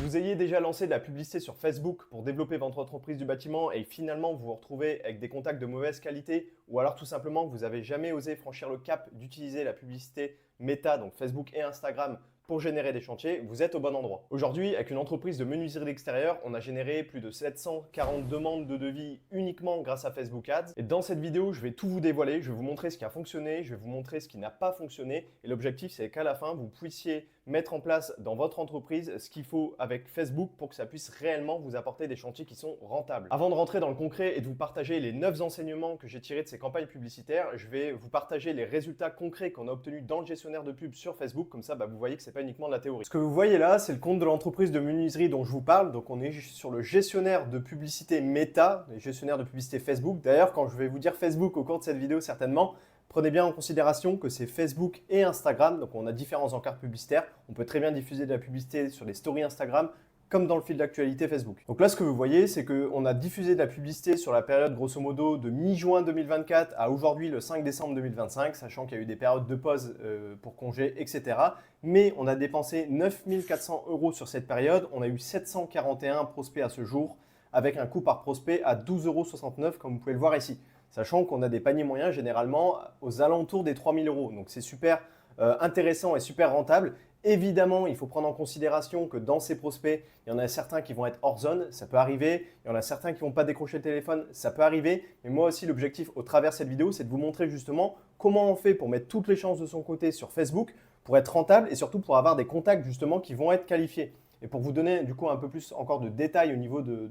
vous ayez déjà lancé de la publicité sur Facebook pour développer votre entreprise du bâtiment et finalement vous vous retrouvez avec des contacts de mauvaise qualité ou alors tout simplement que vous n'avez jamais osé franchir le cap d'utiliser la publicité Meta, donc Facebook et Instagram, pour générer des chantiers, vous êtes au bon endroit. Aujourd'hui, avec une entreprise de menuiserie d'extérieur, on a généré plus de 740 demandes de devis uniquement grâce à Facebook Ads. Et dans cette vidéo, je vais tout vous dévoiler, je vais vous montrer ce qui a fonctionné, je vais vous montrer ce qui n'a pas fonctionné. Et l'objectif, c'est qu'à la fin, vous puissiez mettre en place dans votre entreprise ce qu'il faut avec Facebook pour que ça puisse réellement vous apporter des chantiers qui sont rentables. Avant de rentrer dans le concret et de vous partager les 9 enseignements que j'ai tirés de ces campagnes publicitaires, je vais vous partager les résultats concrets qu'on a obtenus dans le gestionnaire de pub sur Facebook. Comme ça, vous voyez que c'est pas uniquement de la théorie. Ce que vous voyez là, c'est le compte de l'entreprise de menuiserie dont je vous parle. Donc on est sur le gestionnaire de publicité Meta, le gestionnaire de publicité Facebook. D'ailleurs, quand je vais vous dire Facebook au cours de cette vidéo, certainement, prenez bien en considération que c'est Facebook et Instagram, donc on a différents encarts publicitaires. On peut très bien diffuser de la publicité sur les stories Instagram comme dans le fil d'actualité Facebook. Donc là, ce que vous voyez, c'est qu'on a diffusé de la publicité sur la période grosso modo de mi-juin 2024 à aujourd'hui le 5 décembre 2025, sachant qu'il y a eu des périodes de pause pour congés, etc. Mais on a dépensé 9 400 € sur cette période. On a eu 741 prospects à ce jour, avec un coût par prospect à 12,69 €, comme vous pouvez le voir ici. Sachant qu'on a des paniers moyens généralement aux alentours des 3 000 €. Donc c'est super intéressant et super rentable. Évidemment, il faut prendre en considération que dans ces prospects, il y en a certains qui vont être hors zone, ça peut arriver. Il y en a certains qui ne vont pas décrocher le téléphone, ça peut arriver. Mais moi aussi, l'objectif au travers de cette vidéo, c'est de vous montrer justement comment on fait pour mettre toutes les chances de son côté sur Facebook, pour être rentable et surtout pour avoir des contacts justement qui vont être qualifiés. Et pour vous donner du coup un peu plus encore de détails au niveau de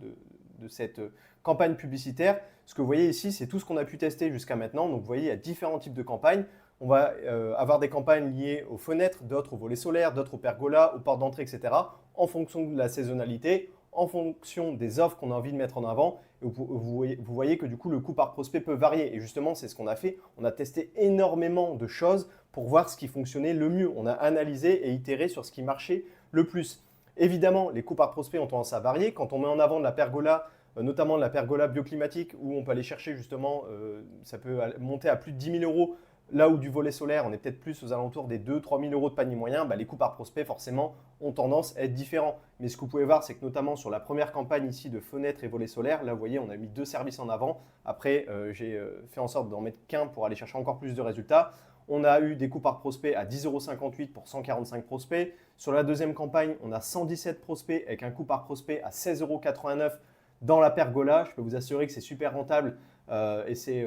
cette campagne publicitaire, ce que vous voyez ici, c'est tout ce qu'on a pu tester jusqu'à maintenant. Donc vous voyez, il y a différents types de campagnes. On va avoir des campagnes liées aux fenêtres, d'autres aux volets solaires, d'autres aux pergolas, aux portes d'entrée, etc. en fonction de la saisonnalité, en fonction des offres qu'on a envie de mettre en avant. Et vous voyez que du coup, le coût par prospect peut varier. Et justement, c'est ce qu'on a fait. On a testé énormément de choses pour voir ce qui fonctionnait le mieux. On a analysé et itéré sur ce qui marchait le plus. Évidemment, les coûts par prospect ont tendance à varier. Quand on met en avant de la pergola, notamment de la pergola bioclimatique, où on peut aller chercher justement, ça peut monter à plus de 10 000 €. Là où du volet solaire, on est peut-être plus aux alentours des 2 000 à 3 000 € de panier moyen, les coûts par prospect forcément ont tendance à être différents. Mais ce que vous pouvez voir, c'est que notamment sur la première campagne ici de fenêtres et volets solaires, là vous voyez, on a mis 2 services en avant. Après, j'ai fait en sorte d'en mettre qu'un pour aller chercher encore plus de résultats. On a eu des coûts par prospect à 10,58 € pour 145 prospects. Sur la deuxième campagne, on a 117 prospects avec un coût par prospect à 16,89 € dans la pergola. Je peux vous assurer que c'est super rentable. Et c'est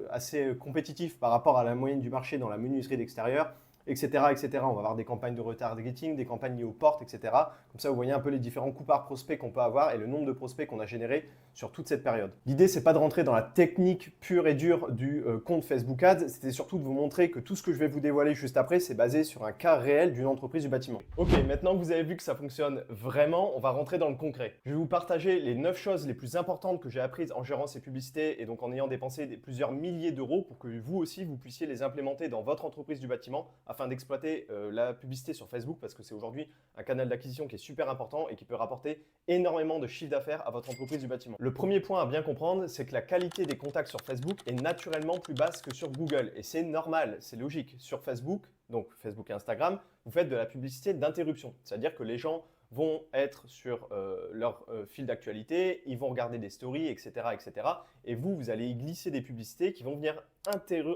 assez compétitif par rapport à la moyenne du marché dans la menuiserie d'extérieur, etc., etc. On va avoir des campagnes de retargeting, des campagnes liées aux portes, etc. Comme ça, vous voyez un peu les différents coûts par prospect qu'on peut avoir et le nombre de prospects qu'on a générés sur toute cette période. L'idée, c'est pas de rentrer dans la technique pure et dure du compte Facebook Ads, c'était surtout de vous montrer que tout ce que je vais vous dévoiler juste après, c'est basé sur un cas réel d'une entreprise du bâtiment. Ok, maintenant que vous avez vu que ça fonctionne vraiment, on va rentrer dans le concret. Je vais vous partager les 9 choses les plus importantes que j'ai apprises en gérant ces publicités et donc en ayant dépensé plusieurs milliers d'euros pour que vous aussi, vous puissiez les implémenter dans votre entreprise du bâtiment afin d'exploiter la publicité sur Facebook parce que c'est aujourd'hui un canal d'acquisition qui est super important et qui peut rapporter énormément de chiffre d'affaires à votre entreprise du bâtiment. Le premier point à bien comprendre, c'est que la qualité des contacts sur Facebook est naturellement plus basse que sur Google et c'est normal, c'est logique. Sur Facebook, donc Facebook et Instagram, vous faites de la publicité d'interruption, c'est-à-dire que les gens vont être sur leur fil d'actualité, ils vont regarder des stories, etc., etc. Et vous allez y glisser des publicités qui vont venir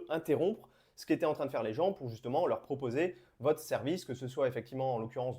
interrompre ce qu'étaient en train de faire les gens pour justement leur proposer votre service, que ce soit effectivement en l'occurrence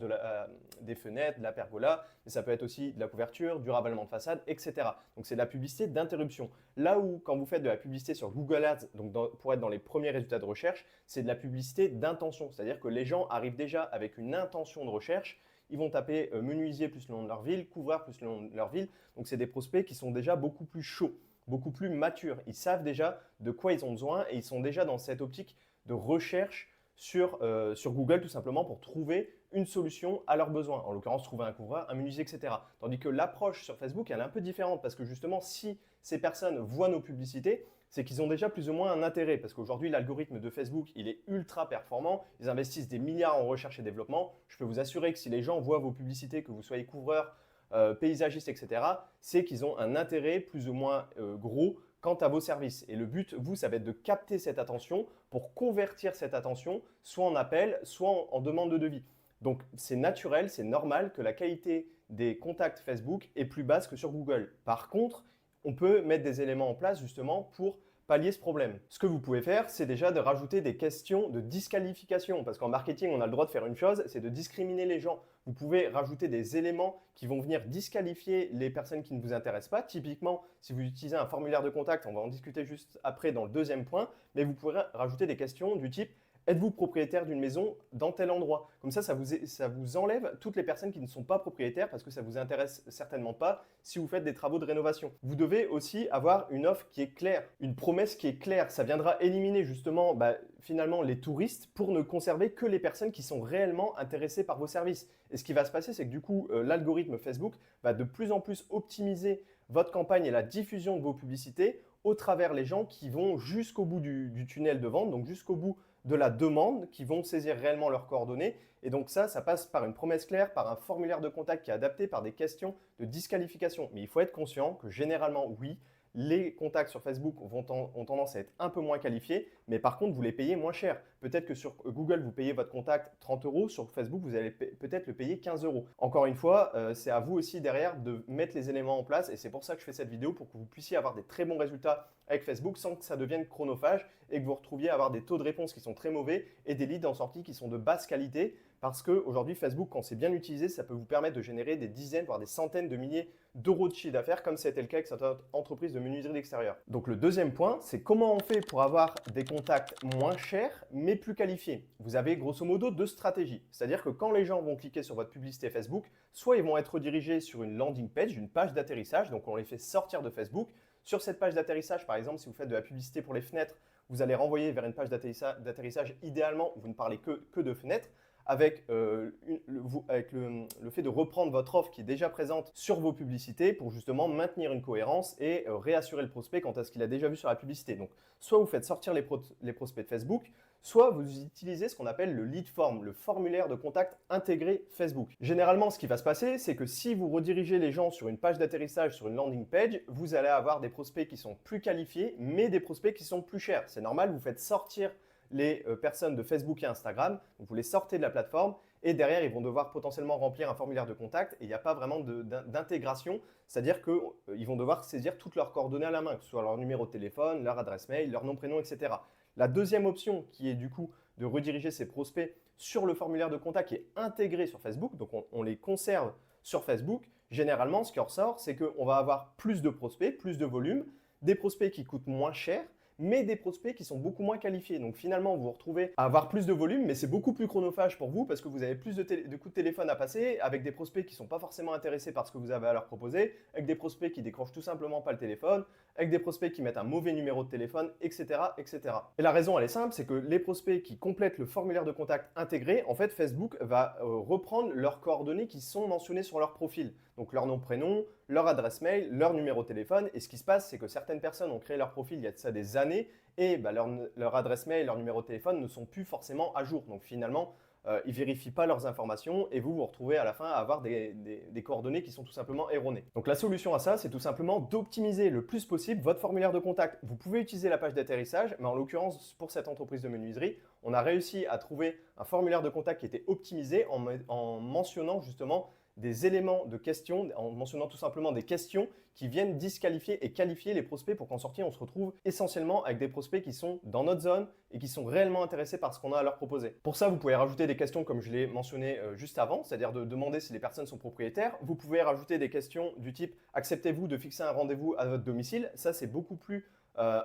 des fenêtres, de la pergola, mais ça peut être aussi de la couverture, du ravalement de façade, etc. Donc c'est de la publicité d'interruption. Là où quand vous faites de la publicité sur Google Ads, donc pour être dans les premiers résultats de recherche, c'est de la publicité d'intention, c'est-à-dire que les gens arrivent déjà avec une intention de recherche. Ils vont taper menuisier plus le nom de leur ville, couvreur plus le nom de leur ville. Donc c'est des prospects qui sont déjà beaucoup plus chauds, beaucoup plus matures. Ils savent déjà de quoi ils ont besoin et ils sont déjà dans cette optique de recherche sur Google tout simplement pour trouver une solution à leurs besoins. En l'occurrence, trouver un couvreur, un menuisier, etc. Tandis que l'approche sur Facebook, elle est un peu différente parce que justement, si ces personnes voient nos publicités, c'est qu'ils ont déjà plus ou moins un intérêt parce qu'aujourd'hui, l'algorithme de Facebook, il est ultra performant. Ils investissent des milliards en recherche et développement. Je peux vous assurer que si les gens voient vos publicités, que vous soyez couvreur, paysagiste, etc., c'est qu'ils ont un intérêt plus ou moins gros quant à vos services. Et le but, vous, ça va être de capter cette attention pour convertir cette attention soit en appel, soit en demande de devis. Donc c'est naturel, c'est normal que la qualité des contacts Facebook est plus basse que sur Google. Par contre, on peut mettre des éléments en place justement pour pallier ce problème. Ce que vous pouvez faire, c'est déjà de rajouter des questions de disqualification. Parce qu'en marketing, on a le droit de faire une chose, c'est de discriminer les gens. Vous pouvez rajouter des éléments qui vont venir disqualifier les personnes qui ne vous intéressent pas. Typiquement, si vous utilisez un formulaire de contact, on va en discuter juste après dans le deuxième point, mais vous pourrez rajouter des questions du type êtes-vous propriétaire d'une maison dans tel endroit? Comme ça vous enlève toutes les personnes qui ne sont pas propriétaires parce que ça ne vous intéresse certainement pas si vous faites des travaux de rénovation. Vous devez aussi avoir une offre qui est claire, une promesse qui est claire. Ça viendra éliminer justement finalement les touristes pour ne conserver que les personnes qui sont réellement intéressées par vos services. Et ce qui va se passer, c'est que du coup, l'algorithme Facebook va de plus en plus optimiser votre campagne et la diffusion de vos publicités au travers les gens qui vont jusqu'au bout du tunnel de vente, donc jusqu'au bout de la demande, qui vont saisir réellement leurs coordonnées. Et donc ça passe par une promesse claire, par un formulaire de contact qui est adapté, par des questions de disqualification. Mais il faut être conscient que généralement, oui, les contacts sur Facebook ont tendance à être un peu moins qualifiés, mais par contre, vous les payez moins cher. Peut-être que sur Google, vous payez votre contact 30 €, sur Facebook, vous allez peut-être le payer 15 €. Encore une fois, c'est à vous aussi derrière de mettre les éléments en place et c'est pour ça que je fais cette vidéo, pour que vous puissiez avoir des très bons résultats avec Facebook sans que ça devienne chronophage et que vous retrouviez à avoir des taux de réponse qui sont très mauvais et des leads en sortie qui sont de basse qualité. Parce qu'aujourd'hui, Facebook, quand c'est bien utilisé, ça peut vous permettre de générer des dizaines, voire des centaines de milliers d'euros de chiffre d'affaires, comme c'était le cas avec cette entreprise de menuiserie d'extérieur. Donc le deuxième point, c'est comment on fait pour avoir des contacts moins chers, mais plus qualifiés. Vous avez grosso modo deux stratégies. C'est-à-dire que quand les gens vont cliquer sur votre publicité Facebook, soit ils vont être redirigés sur une landing page, une page d'atterrissage, donc on les fait sortir de Facebook. Sur cette page d'atterrissage, par exemple, si vous faites de la publicité pour les fenêtres, vous allez renvoyer vers une page d'atterrissage, idéalement, où vous ne parlez que de fenêtres, avec, le fait de reprendre votre offre qui est déjà présente sur vos publicités pour justement maintenir une cohérence et réassurer le prospect quant à ce qu'il a déjà vu sur la publicité. Donc, soit vous faites sortir les prospects de Facebook, soit vous utilisez ce qu'on appelle le lead form, le formulaire de contact intégré Facebook. Généralement, ce qui va se passer, c'est que si vous redirigez les gens sur une page d'atterrissage, sur une landing page, vous allez avoir des prospects qui sont plus qualifiés, mais des prospects qui sont plus chers. C'est normal, vous faites sortir les personnes de Facebook et Instagram, donc vous les sortez de la plateforme et derrière ils vont devoir potentiellement remplir un formulaire de contact et il n'y a pas vraiment d'intégration, c'est-à-dire qu'ils vont devoir saisir toutes leurs coordonnées à la main, que ce soit leur numéro de téléphone, leur adresse mail, leur nom, prénom, etc. La deuxième option qui est du coup de rediriger ces prospects sur le formulaire de contact qui est intégré sur Facebook, donc on les conserve sur Facebook, généralement ce qui ressort c'est qu'on va avoir plus de prospects, plus de volume, des prospects qui coûtent moins cher, mais des prospects qui sont beaucoup moins qualifiés. Donc finalement, vous vous retrouvez à avoir plus de volume, mais c'est beaucoup plus chronophage pour vous parce que vous avez plus de coups de téléphone à passer avec des prospects qui ne sont pas forcément intéressés par ce que vous avez à leur proposer, avec des prospects qui décrochent tout simplement pas le téléphone, avec des prospects qui mettent un mauvais numéro de téléphone, etc., etc. Et la raison, elle est simple, c'est que les prospects qui complètent le formulaire de contact intégré, en fait, Facebook va reprendre leurs coordonnées qui sont mentionnées sur leur profil. Donc leur nom, prénom, leur adresse mail, leur numéro de téléphone. Et ce qui se passe, c'est que certaines personnes ont créé leur profil il y a de ça des années et leur adresse mail, leur numéro de téléphone ne sont plus forcément à jour. Donc finalement, ils ne vérifient pas leurs informations et vous vous retrouvez à la fin à avoir des coordonnées qui sont tout simplement erronées. Donc la solution à ça, c'est tout simplement d'optimiser le plus possible votre formulaire de contact. Vous pouvez utiliser la page d'atterrissage, mais en l'occurrence, pour cette entreprise de menuiserie, on a réussi à trouver un formulaire de contact qui était optimisé en mentionnant justement des éléments de questions, en mentionnant tout simplement des questions qui viennent disqualifier et qualifier les prospects pour qu'en sortie, on se retrouve essentiellement avec des prospects qui sont dans notre zone et qui sont réellement intéressés par ce qu'on a à leur proposer. Pour ça, vous pouvez rajouter des questions comme je l'ai mentionné juste avant, c'est-à-dire de demander si les personnes sont propriétaires. Vous pouvez rajouter des questions du type « Acceptez-vous de fixer un rendez-vous à votre domicile ?» Ça, c'est beaucoup plus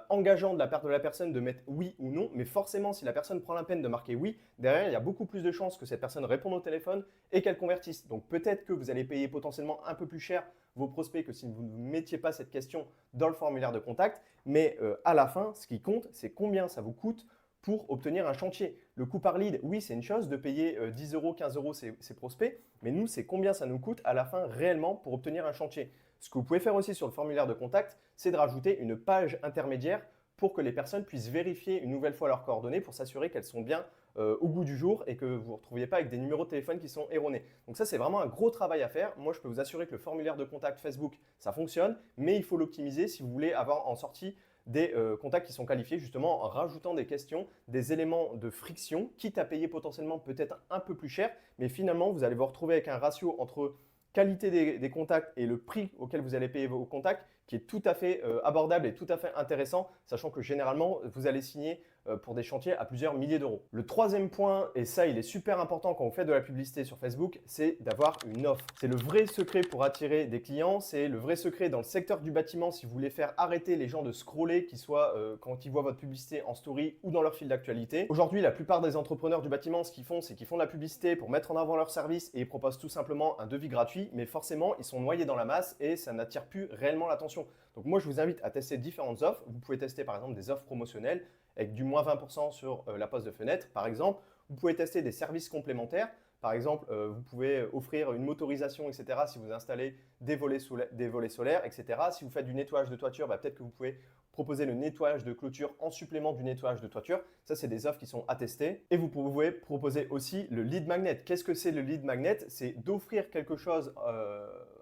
engageant de la part de la personne de mettre oui ou non, mais forcément, si la personne prend la peine de marquer oui, derrière, il y a beaucoup plus de chances que cette personne réponde au téléphone et qu'elle convertisse. Donc peut-être que vous allez payer potentiellement un peu plus cher vos prospects que si vous ne mettiez pas cette question dans le formulaire de contact, mais à la fin, ce qui compte, c'est combien ça vous coûte pour obtenir un chantier. Le coût par lead, oui, c'est une chose de payer 10 €, 15 € ces prospects, mais nous, c'est combien ça nous coûte à la fin réellement pour obtenir un chantier. Ce que vous pouvez faire aussi sur le formulaire de contact, c'est de rajouter une page intermédiaire pour que les personnes puissent vérifier une nouvelle fois leurs coordonnées pour s'assurer qu'elles sont bien au goût du jour et que vous ne vous retrouviez pas avec des numéros de téléphone qui sont erronés. Donc ça, c'est vraiment un gros travail à faire. Moi, je peux vous assurer que le formulaire de contact Facebook, ça fonctionne, mais il faut l'optimiser si vous voulez avoir en sortie des contacts qui sont qualifiés justement en rajoutant des questions, des éléments de friction, quitte à payer potentiellement peut-être un peu plus cher, mais finalement vous allez vous retrouver avec un ratio entre qualité des contacts et le prix auquel vous allez payer vos contacts qui est tout à fait abordable et tout à fait intéressant, sachant que généralement vous allez signer pour des chantiers à plusieurs milliers d'euros. Le troisième point, et ça il est super important quand vous faites de la publicité sur Facebook, c'est d'avoir une offre. C'est le vrai secret pour attirer des clients, c'est le vrai secret dans le secteur du bâtiment si vous voulez faire arrêter les gens de scroller, qu'ils soient quand ils voient votre publicité en story ou dans leur fil d'actualité. Aujourd'hui, la plupart des entrepreneurs du bâtiment, ce qu'ils font, c'est qu'ils font de la publicité pour mettre en avant leur service et ils proposent tout simplement un devis gratuit, mais forcément, ils sont noyés dans la masse et ça n'attire plus réellement l'attention. Donc moi, je vous invite à tester différentes offres. Vous pouvez tester par exemple des offres promotionnelles avec du moins 20% sur la pose de fenêtre, par exemple. Vous pouvez tester des services complémentaires. Par exemple, vous pouvez offrir une motorisation, etc. si vous installez des volets solaires, etc. Si vous faites du nettoyage de toiture, peut-être que vous pouvez proposer le nettoyage de clôture en supplément du nettoyage de toiture. Ça, c'est des offres qui sont à tester. Et vous pouvez proposer aussi le lead magnet. Qu'est-ce que c'est le lead magnet? C'est d'offrir quelque chose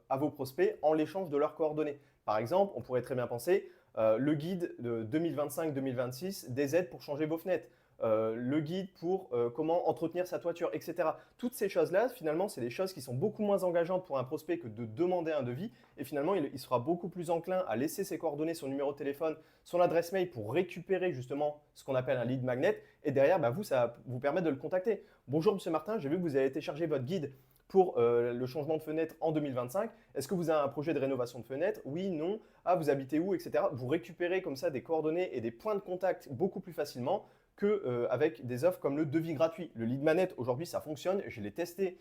à vos prospects en l'échange de leurs coordonnées. Par exemple, on pourrait très bien penser le guide de 2025-2026 des aides pour changer vos fenêtres. Le guide pour comment entretenir sa toiture, etc. Toutes ces choses-là, finalement, c'est des choses qui sont beaucoup moins engageantes pour un prospect que de demander un devis. Et finalement, il sera beaucoup plus enclin à laisser ses coordonnées, son numéro de téléphone, son adresse mail pour récupérer justement ce qu'on appelle un lead magnet. Et derrière, vous, ça va vous permettre de le contacter. Bonjour, monsieur Martin, j'ai vu que vous avez téléchargé votre guide pour le changement de fenêtre en 2025. Est-ce que vous avez un projet de rénovation de fenêtre? Oui, non. Ah, vous habitez où, etc. Vous récupérez comme ça des coordonnées et des points de contact beaucoup plus facilement qu'avec des offres comme le devis gratuit. Le lead magnet, aujourd'hui, ça fonctionne. Je l'ai testé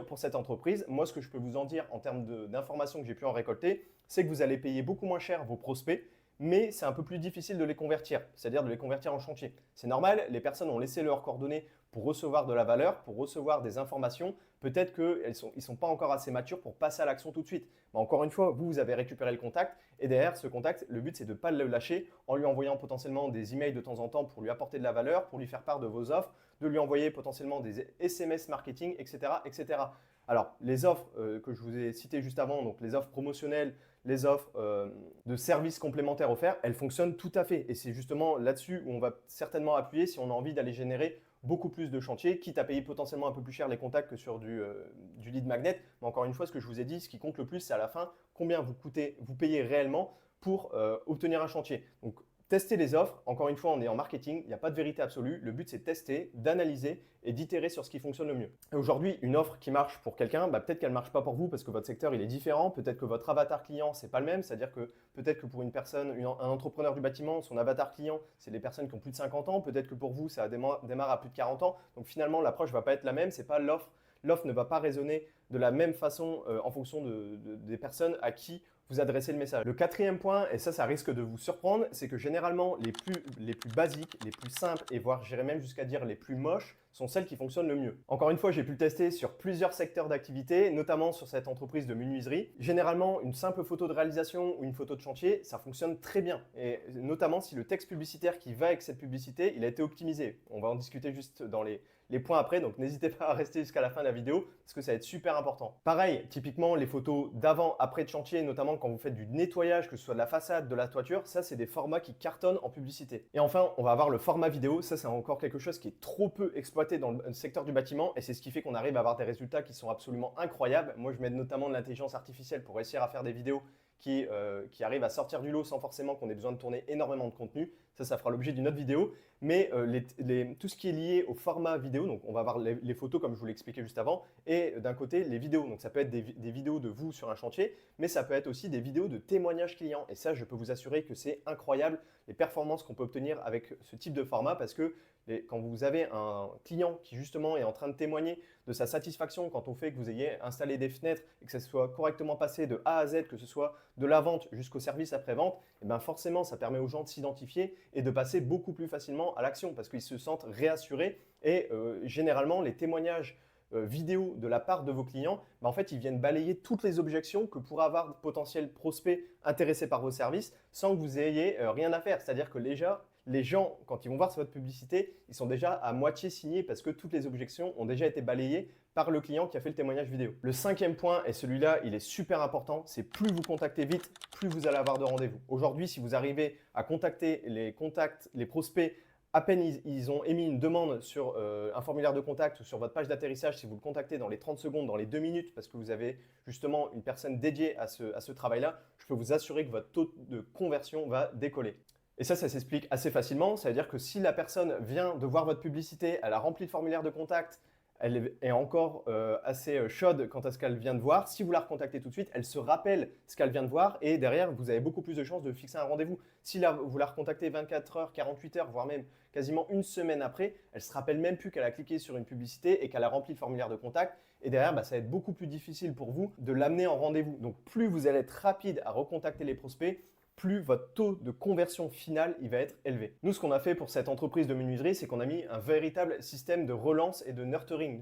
pour cette entreprise. Moi, ce que je peux vous en dire en termes d'informations que j'ai pu en récolter, c'est que vous allez payer beaucoup moins cher vos prospects, mais c'est un peu plus difficile de les convertir, c'est-à-dire de les convertir en chantier. C'est normal, les personnes ont laissé leurs coordonnées pour recevoir de la valeur, pour recevoir des informations. Peut-être qu'ils ne sont pas encore assez matures pour passer à l'action tout de suite. Mais encore une fois, vous avez récupéré le contact et derrière ce contact, le but c'est de ne pas le lâcher en lui envoyant potentiellement des emails de temps en temps pour lui apporter de la valeur, pour lui faire part de vos offres, de lui envoyer potentiellement des SMS marketing, etc. etc. Alors, les offres que je vous ai citées juste avant, donc les offres promotionnelles, les offres de services complémentaires offerts, elles fonctionnent tout à fait. Et c'est justement là-dessus où on va certainement appuyer si on a envie d'aller générer beaucoup plus de chantiers, quitte à payer potentiellement un peu plus cher les contacts que sur du lead magnet. Mais encore une fois, ce que je vous ai dit, ce qui compte le plus, c'est à la fin combien vous payez réellement pour obtenir un chantier. Donc, tester les offres. Encore une fois, on est en marketing, il n'y a pas de vérité absolue. Le but, c'est de tester, d'analyser et d'itérer sur ce qui fonctionne le mieux. Et aujourd'hui, une offre qui marche pour quelqu'un, peut-être qu'elle ne marche pas pour vous parce que votre secteur il est différent. Peut-être que votre avatar client, c'est pas le même. C'est-à-dire que peut-être que pour une personne, un entrepreneur du bâtiment, son avatar client, c'est les personnes qui ont plus de 50 ans. Peut-être que pour vous, ça démarre à plus de 40 ans. Donc finalement, l'approche ne va pas être la même. C'est pas l'offre. L'offre ne va pas résonner de la même façon en fonction des personnes à qui vous adressez le message. Le quatrième point, et ça risque de vous surprendre, c'est que généralement les plus basiques, les plus simples et voire j'irais même jusqu'à dire les plus moches sont celles qui fonctionnent le mieux. Encore une fois, j'ai pu le tester sur plusieurs secteurs d'activité, notamment sur cette entreprise de menuiserie. Généralement, une simple photo de réalisation ou une photo de chantier, ça fonctionne très bien. Et notamment si le texte publicitaire qui va avec cette publicité, il a été optimisé. On va en discuter juste dans les points après, donc n'hésitez pas à rester jusqu'à la fin de la vidéo parce que ça va être super important. Pareil, typiquement les photos d'avant, après de chantier, notamment quand vous faites du nettoyage, que ce soit de la façade, de la toiture, ça c'est des formats qui cartonnent en publicité. Et enfin, on va avoir le format vidéo, ça c'est encore quelque chose qui est trop peu exploité dans le secteur du bâtiment et c'est ce qui fait qu'on arrive à avoir des résultats qui sont absolument incroyables. Moi je mets notamment de l'intelligence artificielle pour réussir à faire des vidéos qui arrivent à sortir du lot sans forcément qu'on ait besoin de tourner énormément de contenu. Ça fera l'objet d'une autre vidéo. Mais tout ce qui est lié au format vidéo, donc on va voir les photos comme je vous l'ai expliqué juste avant, et d'un côté les vidéos. Donc ça peut être des vidéos de vous sur un chantier, mais ça peut être aussi des vidéos de témoignages clients. Et ça, je peux vous assurer que c'est incroyable les performances qu'on peut obtenir avec ce type de format parce que quand vous avez un client qui justement est en train de témoigner de sa satisfaction quand on fait que vous ayez installé des fenêtres et que ça soit correctement passé de A à Z, que ce soit de la vente jusqu'au service après-vente, et bien forcément ça permet aux gens de s'identifier et de passer beaucoup plus facilement à l'action parce qu'ils se sentent réassurés et généralement les témoignages vidéo de la part de vos clients, en fait, ils viennent balayer toutes les objections que pourraient avoir de potentiels prospects intéressés par vos services sans que vous ayez rien à faire. C'est-à-dire que les gens, quand ils vont voir votre publicité, ils sont déjà à moitié signés parce que toutes les objections ont déjà été balayées par le client qui a fait le témoignage vidéo. Le cinquième point, et celui-là, il est super important, c'est plus vous contactez vite, plus vous allez avoir de rendez-vous. Aujourd'hui, si vous arrivez à contacter les prospects, à peine ils ont émis une demande sur un formulaire de contact ou sur votre page d'atterrissage, si vous le contactez dans les 30 secondes, dans les 2 minutes, parce que vous avez justement une personne dédiée à ce travail-là, je peux vous assurer que votre taux de conversion va décoller. Et ça s'explique assez facilement. Ça veut dire que si la personne vient de voir votre publicité, elle a rempli le formulaire de contact, elle est encore assez chaude quant à ce qu'elle vient de voir. Si vous la recontactez tout de suite, elle se rappelle ce qu'elle vient de voir et derrière, vous avez beaucoup plus de chances de fixer un rendez-vous. Si vous la recontactez 24 heures, 48 heures, voire même quasiment une semaine après, elle ne se rappelle même plus qu'elle a cliqué sur une publicité et qu'elle a rempli le formulaire de contact. Et derrière, ça va être beaucoup plus difficile pour vous de l'amener en rendez-vous. Donc, plus vous allez être rapide à recontacter les prospects, plus votre taux de conversion finale il va être élevé. Nous, ce qu'on a fait pour cette entreprise de menuiserie, c'est qu'on a mis un véritable système de relance et de nurturing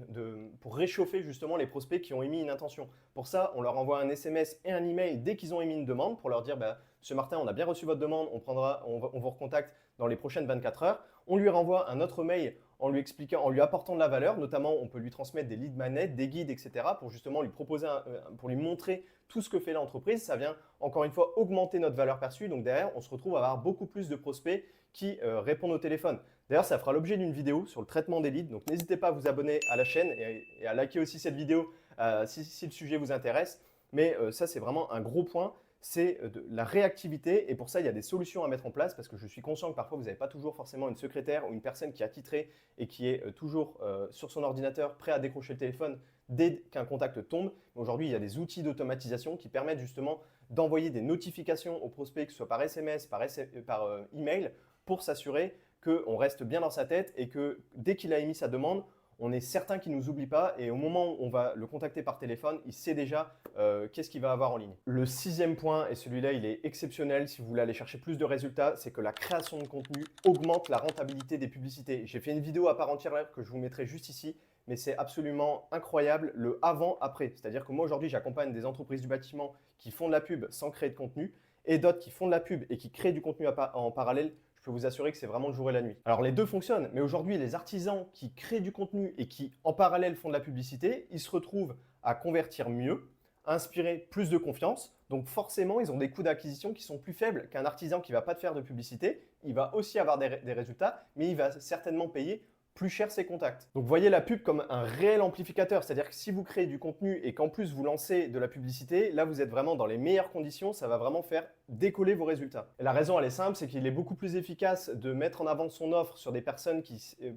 pour réchauffer justement les prospects qui ont émis une intention. Pour ça, on leur envoie un SMS et un email dès qu'ils ont émis une demande pour leur dire Monsieur Martin, on a bien reçu votre demande, on vous recontacte dans les prochaines 24 heures. On lui renvoie un autre mail en lui expliquant, en lui apportant de la valeur, notamment on peut lui transmettre des lead magnets, des guides, etc. pour justement lui proposer, pour lui montrer tout ce que fait l'entreprise. Ça vient encore une fois augmenter notre valeur perçue. Donc derrière, on se retrouve à avoir beaucoup plus de prospects qui répondent au téléphone. D'ailleurs, ça fera l'objet d'une vidéo sur le traitement des leads. Donc n'hésitez pas à vous abonner à la chaîne et à liker aussi cette vidéo si le sujet vous intéresse. Mais ça, c'est vraiment un gros point. C'est de la réactivité et pour ça, il y a des solutions à mettre en place parce que je suis conscient que parfois, vous n'avez pas toujours forcément une secrétaire ou une personne qui est attitrée et qui est toujours sur son ordinateur prêt à décrocher le téléphone dès qu'un contact tombe. Aujourd'hui, il y a des outils d'automatisation qui permettent justement d'envoyer des notifications aux prospects, que ce soit par SMS, par email, pour s'assurer qu'on reste bien dans sa tête et que dès qu'il a émis sa demande, on est certain qu'il ne nous oublie pas et au moment où on va le contacter par téléphone, il sait déjà qu'est-ce qu'il va avoir en ligne. Le sixième point, et celui-là il est exceptionnel si vous voulez aller chercher plus de résultats, c'est que la création de contenu augmente la rentabilité des publicités. J'ai fait une vidéo à part entière là, que je vous mettrai juste ici, mais c'est absolument incroyable le avant-après. C'est-à-dire que moi aujourd'hui j'accompagne des entreprises du bâtiment qui font de la pub sans créer de contenu et d'autres qui font de la pub et qui créent du contenu en parallèle. Je peux vous assurer que c'est vraiment le jour et la nuit. Alors les deux fonctionnent, mais aujourd'hui les artisans qui créent du contenu et qui en parallèle font de la publicité, ils se retrouvent à convertir mieux, à inspirer plus de confiance. Donc forcément, ils ont des coûts d'acquisition qui sont plus faibles qu'un artisan qui ne va pas te faire de publicité. Il va aussi avoir des résultats, mais il va certainement payer plus cher ses contacts. Donc voyez la pub comme un réel amplificateur, c'est-à-dire que si vous créez du contenu et qu'en plus vous lancez de la publicité, là vous êtes vraiment dans les meilleures conditions, ça va vraiment faire décoller vos résultats. Et la raison elle est simple, c'est qu'il est beaucoup plus efficace de mettre en avant son offre sur des personnes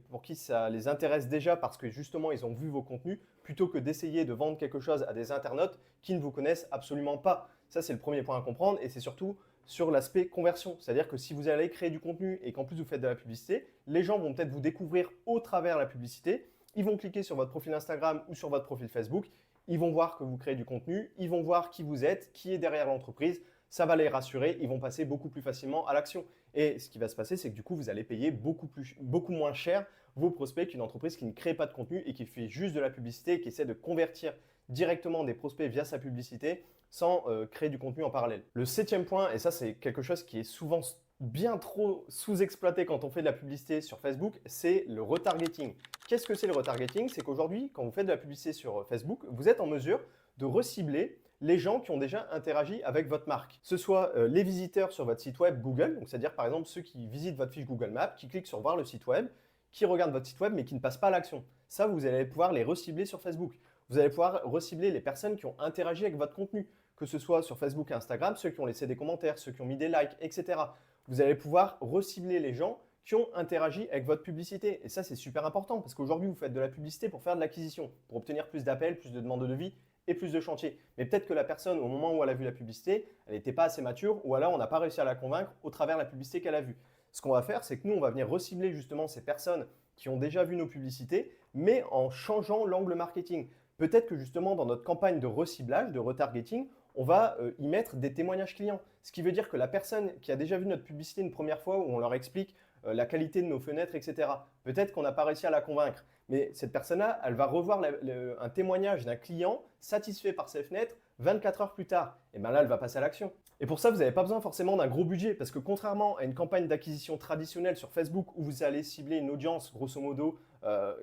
pour qui ça les intéresse déjà parce que justement ils ont vu vos contenus, plutôt que d'essayer de vendre quelque chose à des internautes qui ne vous connaissent absolument pas. Ça c'est le premier point à comprendre et c'est surtout sur l'aspect conversion. C'est-à-dire que si vous allez créer du contenu et qu'en plus vous faites de la publicité, les gens vont peut-être vous découvrir au travers de la publicité, ils vont cliquer sur votre profil Instagram ou sur votre profil Facebook, ils vont voir que vous créez du contenu, ils vont voir qui vous êtes, qui est derrière l'entreprise, ça va les rassurer, ils vont passer beaucoup plus facilement à l'action. Et ce qui va se passer, c'est que du coup, vous allez payer beaucoup moins cher vos prospects qu'une entreprise qui ne crée pas de contenu et qui fait juste de la publicité et qui essaie de convertir directement des prospects via sa publicité sans créer du contenu en parallèle. Le septième point, et ça c'est quelque chose qui est souvent bien trop sous-exploité quand on fait de la publicité sur Facebook, c'est le retargeting. Qu'est-ce que c'est le retargeting? C'est qu'aujourd'hui, quand vous faites de la publicité sur Facebook, vous êtes en mesure de recibler les gens qui ont déjà interagi avec votre marque. Ce soit les visiteurs sur votre site web Google, donc c'est-à-dire par exemple ceux qui visitent votre fiche Google Maps, qui cliquent sur voir le site web, qui regardent votre site web mais qui ne passent pas à l'action. Ça, vous allez pouvoir les recibler sur Facebook. Vous allez pouvoir recibler les personnes qui ont interagi avec votre contenu, que ce soit sur Facebook et Instagram, ceux qui ont laissé des commentaires, ceux qui ont mis des likes, etc. Vous allez pouvoir recibler les gens qui ont interagi avec votre publicité. Et ça, c'est super important parce qu'aujourd'hui, vous faites de la publicité pour faire de l'acquisition, pour obtenir plus d'appels, plus de demandes de devis et plus de chantiers. Mais peut-être que la personne, au moment où elle a vu la publicité, elle n'était pas assez mature ou alors on n'a pas réussi à la convaincre au travers de la publicité qu'elle a vue. Ce qu'on va faire, c'est que nous, on va venir recibler justement ces personnes qui ont déjà vu nos publicités, mais en changeant l'angle marketing. Peut-être que justement, dans notre campagne de reciblage, de retargeting, on va y mettre des témoignages clients. Ce qui veut dire que la personne qui a déjà vu notre publicité une première fois où on leur explique la qualité de nos fenêtres, etc. Peut-être qu'on n'a pas réussi à la convaincre, mais cette personne-là, elle va revoir un témoignage d'un client satisfait par ses fenêtres 24 heures plus tard. Et bien là, elle va passer à l'action. Et pour ça, vous n'avez pas besoin forcément d'un gros budget parce que contrairement à une campagne d'acquisition traditionnelle sur Facebook où vous allez cibler une audience grosso modo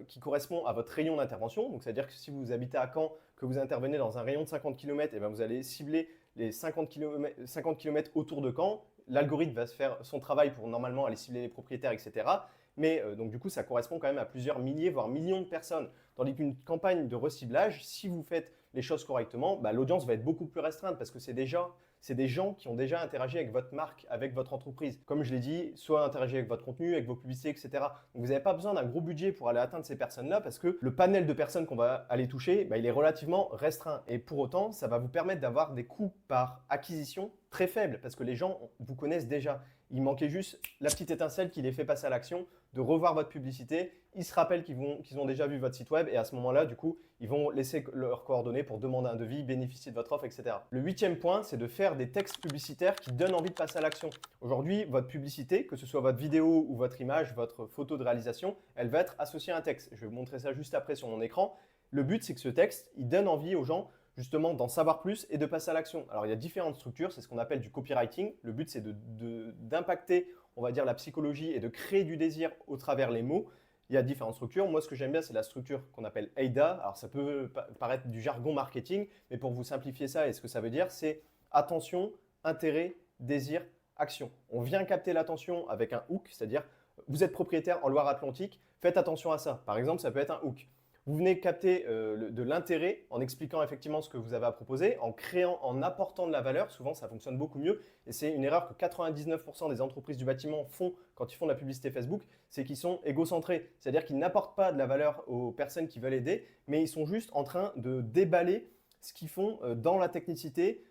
qui correspond à votre rayon d'intervention. Donc, c'est-à-dire que si vous habitez à Caen, que vous intervenez dans un rayon de 50 km, et bien vous allez cibler les 50 km autour de Caen. L'algorithme va se faire son travail pour normalement aller cibler les propriétaires, etc. Mais donc du coup, ça correspond quand même à plusieurs milliers, voire millions de personnes. Tandis qu'une campagne de reciblage, si vous faites les choses correctement, bah, l'audience va être beaucoup plus restreinte parce que c'est des gens qui ont déjà interagi avec votre marque, avec votre entreprise. Comme je l'ai dit, soit interagi avec votre contenu, avec vos publicités, etc. Donc vous n'avez pas besoin d'un gros budget pour aller atteindre ces personnes-là parce que le panel de personnes qu'on va aller toucher, bah, il est relativement restreint. Et pour autant, ça va vous permettre d'avoir des coûts par acquisition très faibles parce que les gens vous connaissent déjà. Il manquait juste la petite étincelle qui les fait passer à l'action, de revoir votre publicité. Ils se rappellent qu'ils ont déjà vu votre site web et à ce moment-là, du coup, ils vont laisser leurs coordonnées pour demander un devis, bénéficier de votre offre, etc. Le 8e point, c'est de faire des textes publicitaires qui donnent envie de passer à l'action. Aujourd'hui, votre publicité, que ce soit votre vidéo ou votre image, votre photo de réalisation, elle va être associée à un texte. Je vais vous montrer ça juste après sur mon écran. Le but, c'est que ce texte, il donne envie aux gens justement d'en savoir plus et de passer à l'action. Alors, il y a différentes structures, c'est ce qu'on appelle du copywriting. Le but, c'est d'impacter, on va dire, la psychologie et de créer du désir au travers les mots. Il y a différentes structures. Moi, ce que j'aime bien, c'est la structure qu'on appelle AIDA. Alors, ça peut paraître du jargon marketing, mais pour vous simplifier ça, et ce que ça veut dire, c'est attention, intérêt, désir, action. On vient capter l'attention avec un hook, c'est-à-dire vous êtes propriétaire en Loire-Atlantique, faites attention à ça. Par exemple, ça peut être un hook. Vous venez capter de l'intérêt en expliquant effectivement ce que vous avez à proposer, en créant, en apportant de la valeur. Souvent, ça fonctionne beaucoup mieux. Et c'est une erreur que 99% des entreprises du bâtiment font quand ils font de la publicité Facebook, c'est qu'ils sont égocentrés. C'est-à-dire qu'ils n'apportent pas de la valeur aux personnes qui veulent aider, mais ils sont juste en train de déballer ce qu'ils font dans la technicité.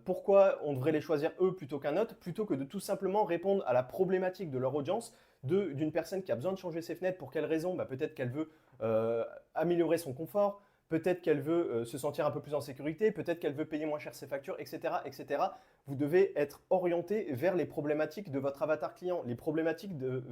Pourquoi on devrait les choisir eux plutôt qu'un autre, plutôt que de tout simplement répondre à la problématique de leur audience, d'une personne qui a besoin de changer ses fenêtres. Pour quelle raison? Peut-être qu'elle veut améliorer son confort, peut-être qu'elle veut se sentir un peu plus en sécurité, peut-être qu'elle veut payer moins cher ses factures, etc., etc. Vous devez être orienté vers les problématiques de votre avatar client, les problématiques de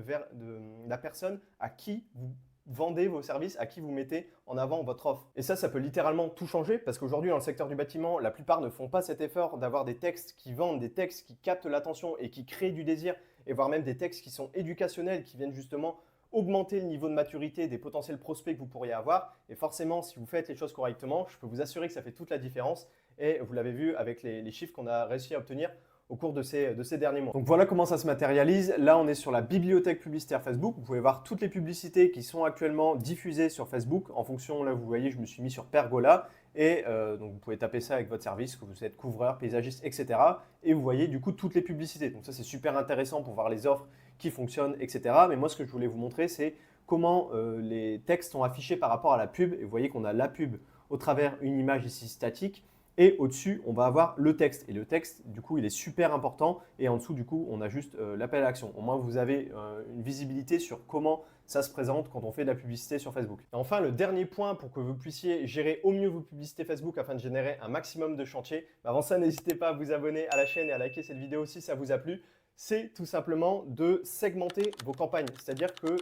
la personne à qui vous vendez vos services, à qui vous mettez en avant votre offre. Et ça peut littéralement tout changer parce qu'aujourd'hui, dans le secteur du bâtiment, la plupart ne font pas cet effort d'avoir des textes qui vendent, des textes qui captent l'attention et qui créent du désir, et voire même des textes qui sont éducationnels, qui viennent justement augmenter le niveau de maturité des potentiels prospects que vous pourriez avoir. Et forcément, si vous faites les choses correctement, je peux vous assurer que ça fait toute la différence. Et vous l'avez vu avec les chiffres qu'on a réussi à obtenir au cours de ces derniers mois. Donc voilà comment ça se matérialise. Là, on est sur la bibliothèque publicitaire Facebook. Vous pouvez voir toutes les publicités qui sont actuellement diffusées sur Facebook. En fonction, là, vous voyez, je me suis mis sur Pergola. Et donc, vous pouvez taper ça avec votre service, que vous êtes couvreur, paysagiste, etc. Et vous voyez du coup toutes les publicités. Donc ça, c'est super intéressant pour voir les offres qui fonctionnent, etc. Mais moi, ce que je voulais vous montrer, c'est comment les textes sont affichés par rapport à la pub. Et vous voyez qu'on a la pub au travers une image ici statique. Et au-dessus, on va avoir le texte. Et le texte, du coup, il est super important. Et en dessous, du coup, on a juste l'appel à l'action. Au moins, vous avez une visibilité sur comment ça se présente quand on fait de la publicité sur Facebook. Et enfin, le dernier point pour que vous puissiez gérer au mieux vos publicités Facebook afin de générer un maximum de chantiers. Avant ça, n'hésitez pas à vous abonner à la chaîne et à liker cette vidéo si ça vous a plu. C'est tout simplement de segmenter vos campagnes. C'est-à-dire que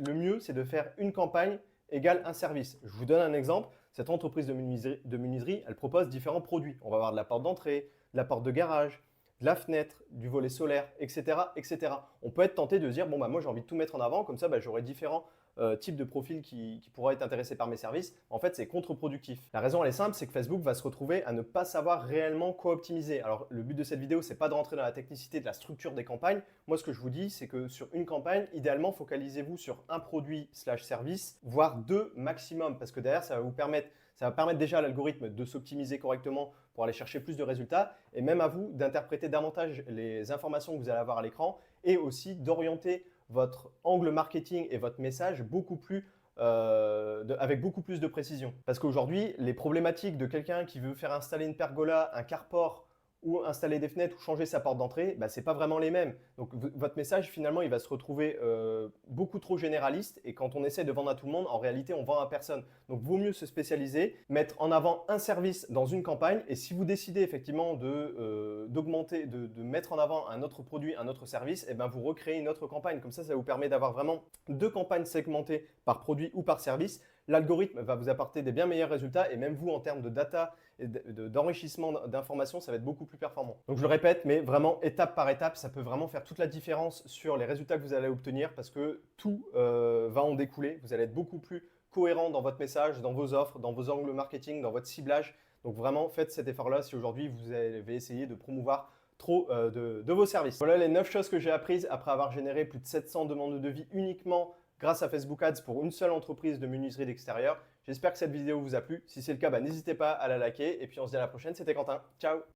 le mieux, c'est de faire une campagne égale un service. Je vous donne un exemple. Cette entreprise de menuiserie, elle propose différents produits. On va avoir de la porte d'entrée, de la porte de garage, de la fenêtre, du volet solaire, etc., etc. On peut être tenté de se dire, bon, moi j'ai envie de tout mettre en avant, comme ça j'aurai différents types de profils qui pourraient être intéressés par mes services. En fait, c'est contre-productif. La raison, elle est simple, c'est que Facebook va se retrouver à ne pas savoir réellement quoi optimiser. Alors, le but de cette vidéo, c'est pas de rentrer dans la technicité de la structure des campagnes. Moi, ce que je vous dis, c'est que sur une campagne, idéalement, focalisez-vous sur un produit/service, voire deux maximum, parce que derrière, ça va permettre déjà à l'algorithme de s'optimiser correctement pour aller chercher plus de résultats et même à vous d'interpréter davantage les informations que vous allez avoir à l'écran et aussi d'orienter votre angle marketing et votre message avec beaucoup plus de précision. Parce qu'aujourd'hui, les problématiques de quelqu'un qui veut faire installer une pergola, un carport ou installer des fenêtres ou changer sa porte d'entrée, ce n'est pas vraiment les mêmes. Donc votre message, finalement, il va se retrouver beaucoup trop généraliste et quand on essaie de vendre à tout le monde, en réalité, on vend à personne. Donc vaut mieux se spécialiser, mettre en avant un service dans une campagne et si vous décidez effectivement d'augmenter, de mettre en avant un autre produit, un autre service, vous recréez une autre campagne. Comme ça vous permet d'avoir vraiment deux campagnes segmentées par produit ou par service. L'algorithme va vous apporter des bien meilleurs résultats et même vous, en termes de data et d'enrichissement d'informations, ça va être beaucoup plus performant. Donc je le répète, mais vraiment étape par étape, ça peut vraiment faire toute la différence sur les résultats que vous allez obtenir parce que tout va en découler. Vous allez être beaucoup plus cohérent dans votre message, dans vos offres, dans vos angles marketing, dans votre ciblage. Donc vraiment, faites cet effort-là si aujourd'hui vous avez essayé de promouvoir trop de vos services. Voilà les 9 choses que j'ai apprises après avoir généré plus de 700 demandes de devis uniquement grâce à Facebook Ads pour une seule entreprise de menuiserie d'extérieur. J'espère que cette vidéo vous a plu. Si c'est le cas, n'hésitez pas à la liker. Et puis on se dit à la prochaine. C'était Quentin. Ciao!